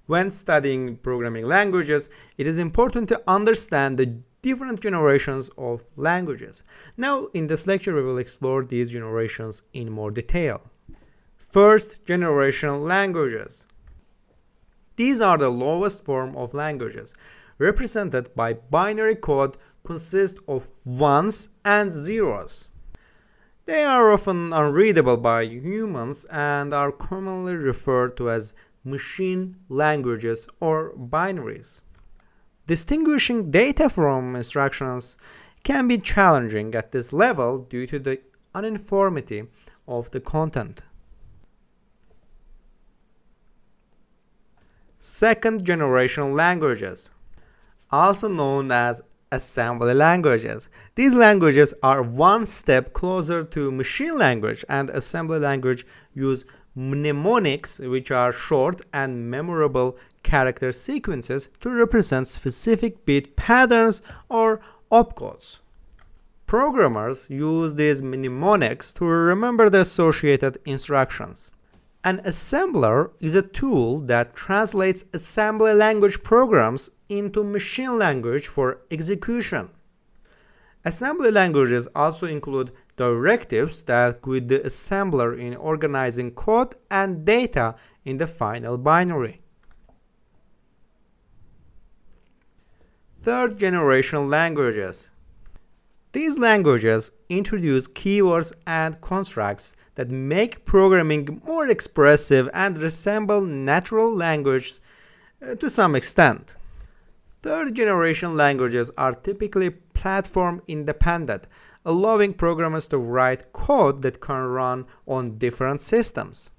When studying programming languages, it is important to understand the different generations of languages. Now, in this lecture, we will explore these generations in more detail. First generation languages. These are the lowest form of languages, represented by binary code consist of ones and zeros. They are often unreadable by humans and are commonly referred to as machine languages or binaries. Distinguishing data from instructions can be challenging at this level due to the uniformity of the content. Second generation languages, also known as assembly languages. These languages are one step closer to machine language, and assembly language use mnemonics, which are short and memorable character sequences to represent specific bit patterns or opcodes. Programmers use these mnemonics to remember the associated instructions. An assembler is a tool that translates assembly language programs into machine language for execution. Assembly languages also include directives that guide the assembler in organizing code and data in the final binary. Third generation languages. These languages introduce keywords and constructs that make programming more expressive and resemble natural language to some extent. Third generation languages are typically platform independent, allowing programmers to write code that can run on different systems.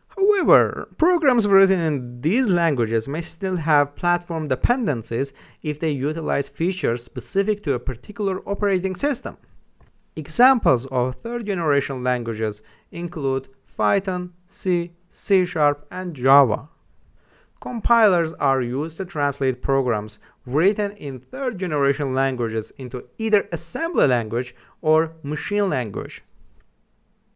However, programs written in these languages may still have platform dependencies if they utilize features specific to a particular operating system. Examples of third-generation languages include Python, C, C#, and Java. Compilers are used to translate programs written in third-generation languages into either assembly language or machine language.